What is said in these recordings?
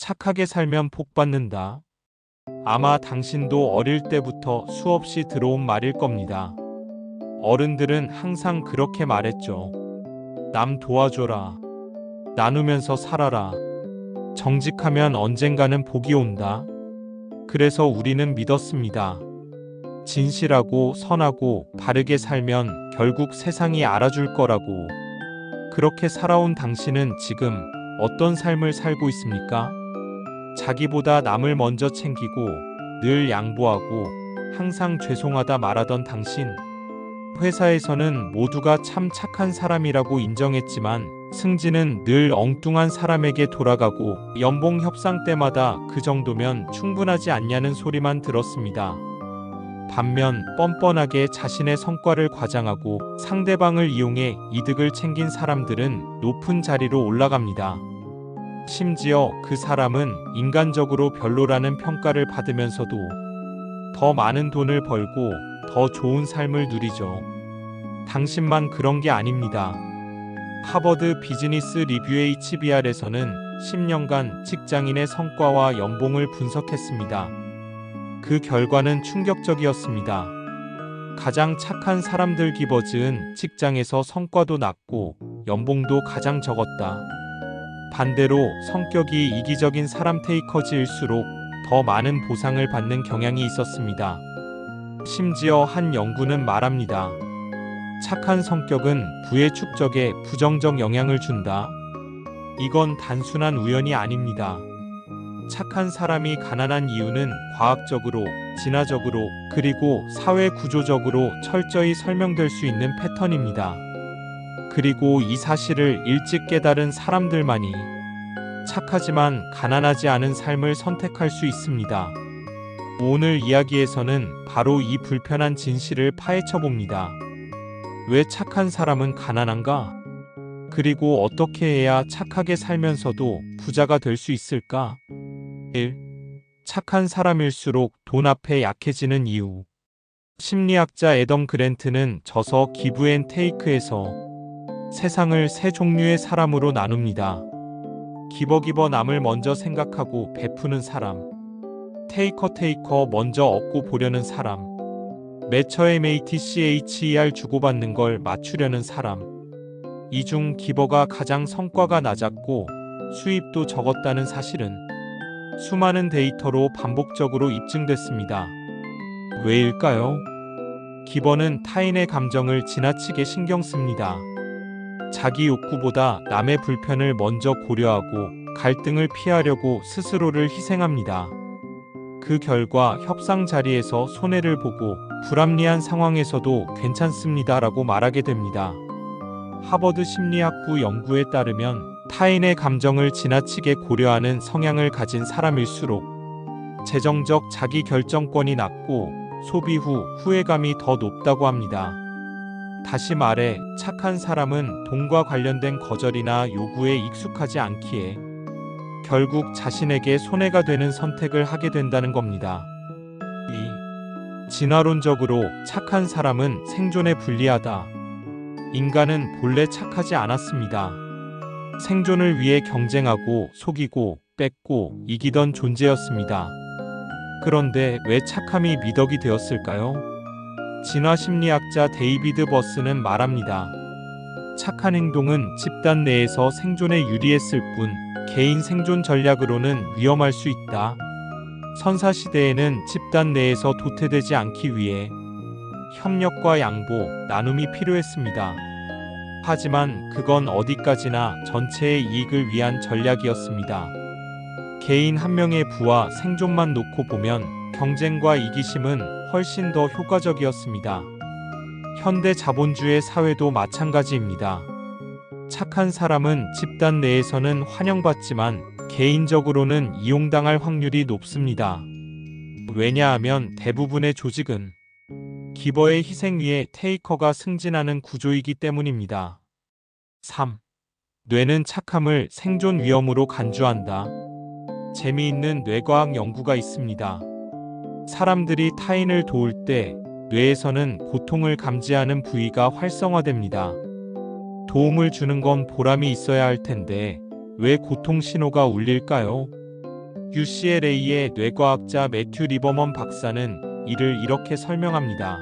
착하게 살면 복 받는다. 아마 당신도 어릴 때부터 수없이 들어온 말일 겁니다. 어른들은 항상 그렇게 말했죠. 남 도와줘라. 나누면서 살아라. 정직하면 언젠가는 복이 온다. 그래서 우리는 믿었습니다. 진실하고 선하고 바르게 살면 결국 세상이 알아줄 거라고. 그렇게 살아온 당신은 지금 어떤 삶을 살고 있습니까? 자기보다 남을 먼저 챙기고 늘 양보하고 항상 죄송하다 말하던 당신. 회사에서는 모두가 참 착한 사람이라고 인정했지만 승진은 늘 엉뚱한 사람에게 돌아가고 연봉 협상 때마다 그 정도면 충분하지 않냐는 소리만 들었습니다. 반면 뻔뻔하게 자신의 성과를 과장하고 상대방을 이용해 이득을 챙긴 사람들은 높은 자리로 올라갑니다. 심지어 그 사람은 인간적으로 별로라는 평가를 받으면서도 더 많은 돈을 벌고 더 좋은 삶을 누리죠. 당신만 그런 게 아닙니다. 하버드 비즈니스 리뷰 HBR에서는 10년간 직장인의 성과와 연봉을 분석했습니다. 그 결과는 충격적이었습니다. 가장 착한 사람들 기버즈은 직장에서 성과도 낮고 연봉도 가장 적었다. 반대로 성격이 이기적인 사람 테이커즈일수록 더 많은 보상을 받는 경향이 있었습니다. 심지어 한 연구는 말합니다. 착한 성격은 부의 축적에 부정적 영향을 준다. 이건 단순한 우연이 아닙니다. 착한 사람이 가난한 이유는 과학적으로, 진화적으로, 그리고 사회 구조적으로 철저히 설명될 수 있는 패턴입니다. 그리고 이 사실을 일찍 깨달은 사람들만이 착하지만 가난하지 않은 삶을 선택할 수 있습니다. 오늘 이야기에서는 바로 이 불편한 진실을 파헤쳐 봅니다. 왜 착한 사람은 가난한가? 그리고 어떻게 해야 착하게 살면서도 부자가 될 수 있을까? 1. 착한 사람일수록 돈 앞에 약해지는 이유. 심리학자 애덤 그랜트는 저서 기브 앤 테이크에서 세상을 세 종류의 사람으로 나눕니다. 기버 남을 먼저 생각하고 베푸는 사람. 테이커 먼저 얻고 보려는 사람. matcher 주고받는 걸 맞추려는 사람. 이 중 기버가 가장 성과가 낮았고 수입도 적었다는 사실은 수많은 데이터로 반복적으로 입증됐습니다. 왜일까요? 기버는 타인의 감정을 지나치게 신경 씁니다. 자기 욕구보다 남의 불편을 먼저 고려하고 갈등을 피하려고 스스로를 희생합니다. 그 결과 협상 자리에서 손해를 보고 불합리한 상황에서도 괜찮습니다라고 말하게 됩니다. 하버드 심리학부 연구에 따르면 타인의 감정을 지나치게 고려하는 성향을 가진 사람일수록 재정적 자기 결정권이 낮고 소비 후 후회감이 더 높다고 합니다. 다시 말해 착한 사람은 돈과 관련된 거절이나 요구에 익숙하지 않기에 결국 자신에게 손해가 되는 선택을 하게 된다는 겁니다. 2. 진화론적으로 착한 사람은 생존에 불리하다. 인간은 본래 착하지 않았습니다. 생존을 위해 경쟁하고 속이고 뺏고 이기던 존재였습니다. 그런데 왜 착함이 미덕이 되었을까요? 진화 심리학자 데이비드 버스는 말합니다. 착한 행동은 집단 내에서 생존에 유리했을 뿐 개인 생존 전략으로는 위험할 수 있다. 선사시대에는 집단 내에서 도태되지 않기 위해 협력과 양보, 나눔이 필요했습니다. 하지만 그건 어디까지나 전체의 이익을 위한 전략이었습니다. 개인 한 명의 부와 생존만 놓고 보면 경쟁과 이기심은 훨씬 더 효과적이었습니다. 현대 자본주의 사회도 마찬가지입니다. 착한 사람은 집단 내에서는 환영받지만 개인적으로는 이용당할 확률이 높습니다. 왜냐하면 대부분의 조직은 기버의 희생 위에 테이커가 승진하는 구조이기 때문입니다. 3. 뇌는 착함을 생존 위험으로 간주한다. 재미있는 뇌과학 연구가 있습니다. 사람들이 타인을 도울 때 뇌에서는 고통을 감지하는 부위가 활성화됩니다. 도움을 주는 건 보람이 있어야 할 텐데 왜 고통 신호가 울릴까요? UCLA의 뇌과학자 매튜 리버먼 박사는 이를 이렇게 설명합니다.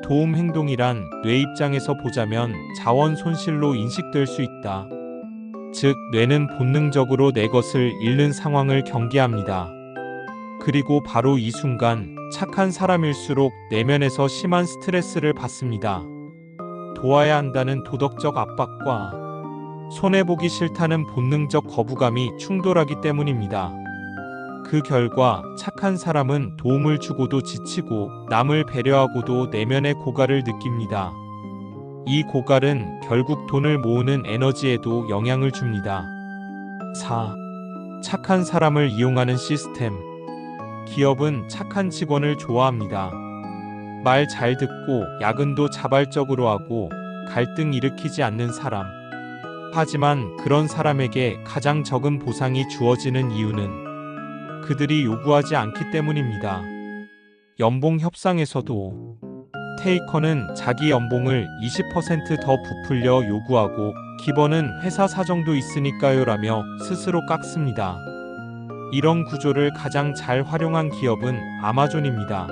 도움 행동이란 뇌 입장에서 보자면 자원 손실로 인식될 수 있다. 즉, 뇌는 본능적으로 내 것을 잃는 상황을 경계합니다. 그리고 바로 이 순간 착한 사람일수록 내면에서 심한 스트레스를 받습니다. 도와야 한다는 도덕적 압박과 손해보기 싫다는 본능적 거부감이 충돌하기 때문입니다. 그 결과 착한 사람은 도움을 주고도 지치고 남을 배려하고도 내면의 고갈을 느낍니다. 이 고갈은 결국 돈을 모으는 에너지에도 영향을 줍니다. 4. 착한 사람을 이용하는 시스템. 기업은 착한 직원을 좋아합니다. 말 잘 듣고 야근도 자발적으로 하고 갈등 일으키지 않는 사람. 하지만 그런 사람에게 가장 적은 보상이 주어지는 이유는 그들이 요구하지 않기 때문입니다. 연봉 협상에서도 테이커는 자기 연봉을 20% 더 부풀려 요구하고 기본은 회사 사정도 있으니까요라며 스스로 깎습니다. 이런 구조를 가장 잘 활용한 기업은 아마존입니다.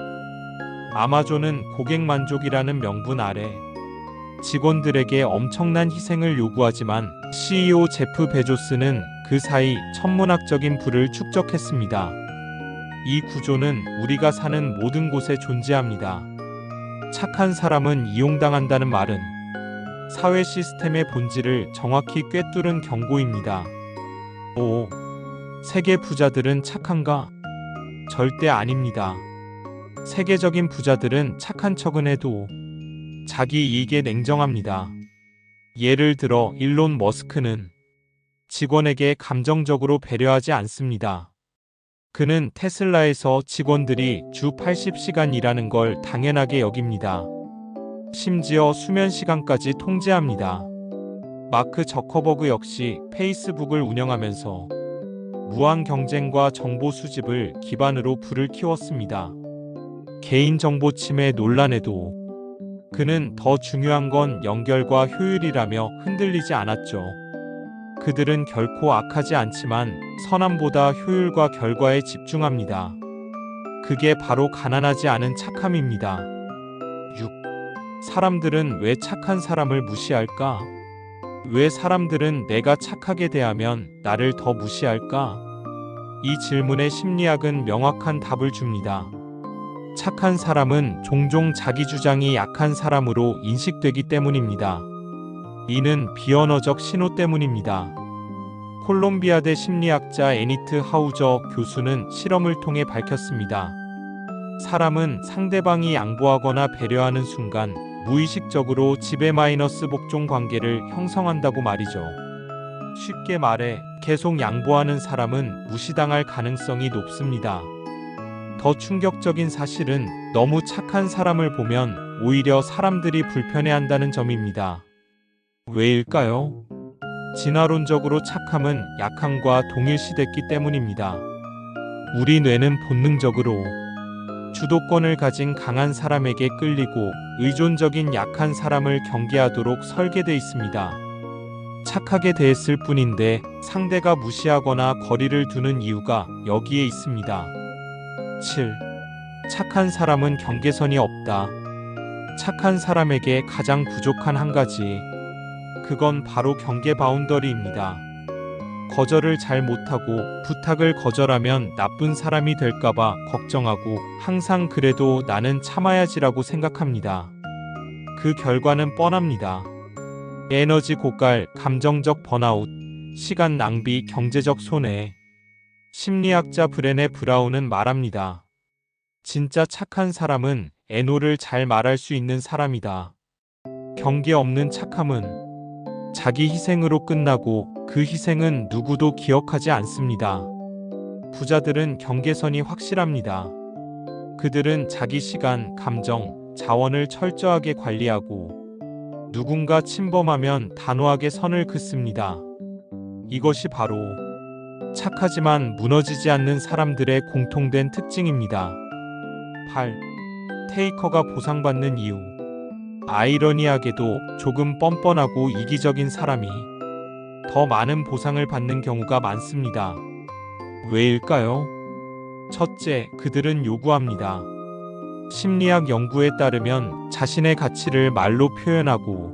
아마존은 고객 만족이라는 명분 아래 직원들에게 엄청난 희생을 요구하지만 CEO 제프 베조스는 그 사이 천문학적인 부를 축적했습니다. 이 구조는 우리가 사는 모든 곳에 존재합니다. 착한 사람은 이용당한다는 말은 사회 시스템의 본질을 정확히 꿰뚫은 경고입니다. 5. 세계 부자들은 착한가? 절대 아닙니다. 세계적인 부자들은 착한 척은 해도 자기 이익에 냉정합니다. 예를 들어 일론 머스크는 직원에게 감정적으로 배려하지 않습니다. 그는 테슬라에서 직원들이 주 80시간 일하는 걸 당연하게 여깁니다. 심지어 수면 시간까지 통제합니다. 마크 저커버그 역시 페이스북을 운영하면서 무한 경쟁과 정보 수집을 기반으로 부를 키웠습니다. 개인정보 침해 논란에도 그는 더 중요한 건 연결과 효율이라며 흔들리지 않았죠. 그들은 결코 악하지 않지만 선함보다 효율과 결과에 집중합니다. 그게 바로 가난하지 않은 착함입니다. 6. 사람들은 왜 착한 사람을 무시할까? 왜 사람들은 내가 착하게 대하면 나를 더 무시할까? 이 질문의 심리학은 명확한 답을 줍니다. 착한 사람은 종종 자기 주장이 약한 사람으로 인식되기 때문입니다. 이는 비언어적 신호 때문입니다. 콜롬비아대 심리학자 애니트 하우저 교수는 실험을 통해 밝혔습니다. 사람은 상대방이 양보하거나 배려하는 순간 무의식적으로 지배 마이너스 복종 관계를 형성한다고 말이죠. 쉽게 말해 계속 양보하는 사람은 무시당할 가능성이 높습니다. 더 충격적인 사실은 너무 착한 사람을 보면 오히려 사람들이 불편해한다는 점입니다. 왜일까요? 진화론적으로 착함은 약함과 동일시됐기 때문입니다. 우리 뇌는 본능적으로 주도권을 가진 강한 사람에게 끌리고 의존적인 약한 사람을 경계하도록 설계돼 있습니다. 착하게 대했을 뿐인데 상대가 무시하거나 거리를 두는 이유가 여기에 있습니다. 7. 착한 사람은 경계선이 없다. 착한 사람에게 가장 부족한 한 가지. 그건 바로 경계 바운더리입니다. 거절을 잘 못하고 부탁을 거절하면 나쁜 사람이 될까봐 걱정하고 항상 그래도 나는 참아야지라고 생각합니다. 그 결과는 뻔합니다. 에너지 고갈, 감정적 번아웃, 시간 낭비, 경제적 손해. 심리학자 브레네 브라운은 말합니다. 진짜 착한 사람은 애노를 잘 말할 수 있는 사람이다. 경계 없는 착함은 자기 희생으로 끝나고 그 희생은 누구도 기억하지 않습니다. 부자들은 경계선이 확실합니다. 그들은 자기 시간, 감정, 자원을 철저하게 관리하고 누군가 침범하면 단호하게 선을 긋습니다. 이것이 바로 착하지만 무너지지 않는 사람들의 공통된 특징입니다. 8. 테이커가 보상받는 이유. 아이러니하게도 조금 뻔뻔하고 이기적인 사람이 더 많은 보상을 받는 경우가 많습니다. 왜일까요? 첫째, 그들은 요구합니다. 심리학 연구에 따르면 자신의 가치를 말로 표현하고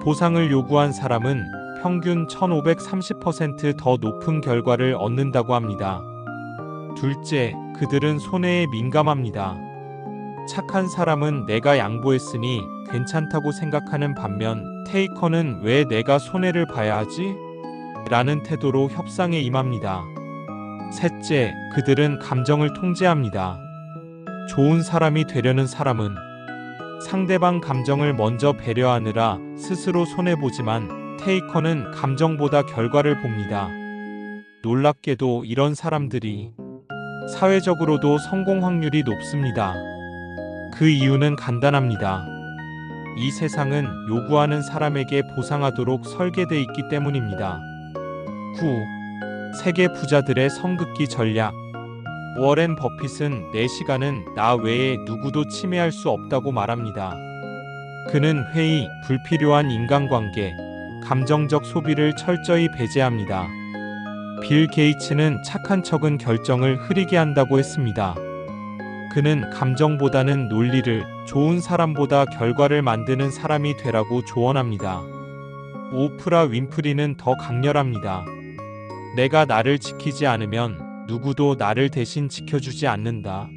보상을 요구한 사람은 평균 1530% 더 높은 결과를 얻는다고 합니다. 둘째, 그들은 손해에 민감합니다. 착한 사람은 내가 양보했으니 괜찮다고 생각하는 반면 테이커는 왜 내가 손해를 봐야 하지? 라는 태도로 협상에 임합니다. 셋째, 그들은 감정을 통제합니다. 좋은 사람이 되려는 사람은 상대방 감정을 먼저 배려하느라 스스로 손해보지만 테이커는 감정보다 결과를 봅니다. 놀랍게도 이런 사람들이 사회적으로도 성공 확률이 높습니다. 그 이유는 간단합니다. 이 세상은 요구하는 사람에게 보상하도록 설계되어 있기 때문입니다. 9. 세계 부자들의 성급기 전략. 워렌 버핏은 내 시간은 나 외에 누구도 침해할 수 없다고 말합니다. 그는 회의, 불필요한 인간관계, 감정적 소비를 철저히 배제합니다. 빌 게이츠는 착한 척은 결정을 흐리게 한다고 했습니다. 그는 감정보다는 논리를, 좋은 사람보다 결과를 만드는 사람이 되라고 조언합니다. 오프라 윈프리는 더 강렬합니다. 내가 나를 지키지 않으면 누구도 나를 대신 지켜주지 않는다.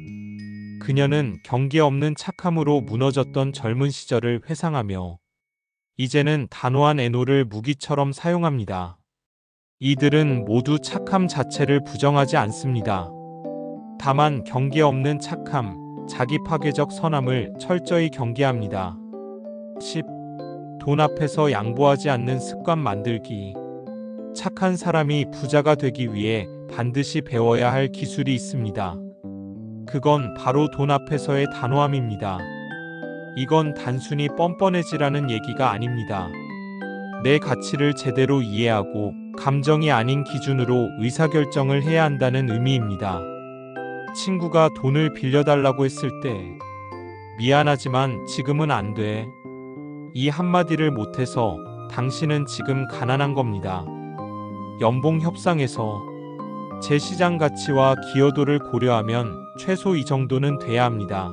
그녀는 경계 없는 착함으로 무너졌던 젊은 시절을 회상하며 이제는 단호한 애노를 무기처럼 사용합니다. 이들은 모두 착함 자체를 부정하지 않습니다. 다만 경계 없는 착함, 자기 파괴적 선함을 철저히 경계합니다. 10. 돈 앞에서 양보하지 않는 습관 만들기. 착한 사람이 부자가 되기 위해 반드시 배워야 할 기술이 있습니다. 그건 바로 돈 앞에서의 단호함입니다. 이건 단순히 뻔뻔해지라는 얘기가 아닙니다. 내 가치를 제대로 이해하고 감정이 아닌 기준으로 의사결정을 해야 한다는 의미입니다. 친구가 돈을 빌려달라고 했을 때 미안하지만 지금은 안 돼. 이 한마디를 못해서 당신은 지금 가난한 겁니다. 연봉 협상에서 제 시장 가치와 기여도를 고려하면 최소 이 정도는 돼야 합니다.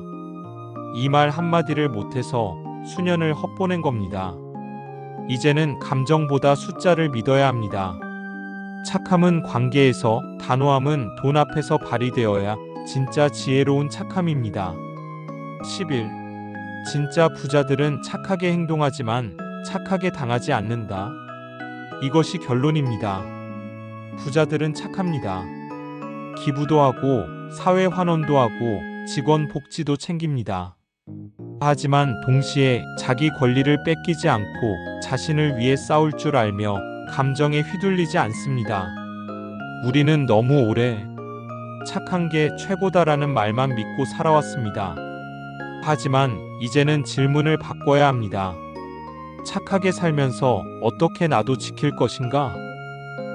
이 말 한마디를 못해서 수년을 헛보낸 겁니다. 이제는 감정보다 숫자를 믿어야 합니다. 착함은 관계에서, 단호함은 돈 앞에서 발휘되어야 진짜 지혜로운 착함입니다. 11. 진짜 부자들은 착하게 행동하지만 착하게 당하지 않는다. 이것이 결론입니다. 부자들은 착합니다. 기부도 하고 사회 환원도 하고 직원 복지도 챙깁니다. 하지만 동시에 자기 권리를 뺏기지 않고 자신을 위해 싸울 줄 알며 감정에 휘둘리지 않습니다. 우리는 너무 오래 착한 게 최고다라는 말만 믿고 살아왔습니다. 하지만 이제는 질문을 바꿔야 합니다. 착하게 살면서 어떻게 나도 지킬 것인가?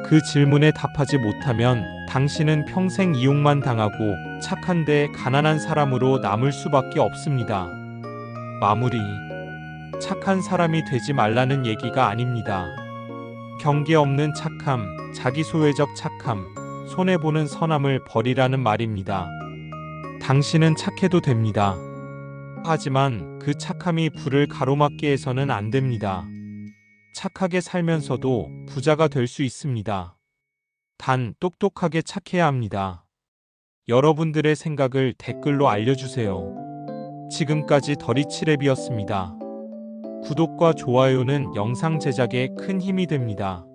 그 질문에 답하지 못하면 당신은 평생 이용만 당하고 착한데 가난한 사람으로 남을 수밖에 없습니다. 마무리. 착한 사람이 되지 말라는 얘기가 아닙니다. 경계 없는 착함, 자기소외적 착함, 손해보는 선함을 버리라는 말입니다. 당신은 착해도 됩니다. 하지만 그 착함이 부를 가로막게 해서는 안 됩니다. 착하게 살면서도 부자가 될 수 있습니다. 단 똑똑하게 착해야 합니다. 여러분들의 생각을 댓글로 알려주세요. 지금까지 더리치랩이었습니다. 구독과 좋아요는 영상 제작에 큰 힘이 됩니다.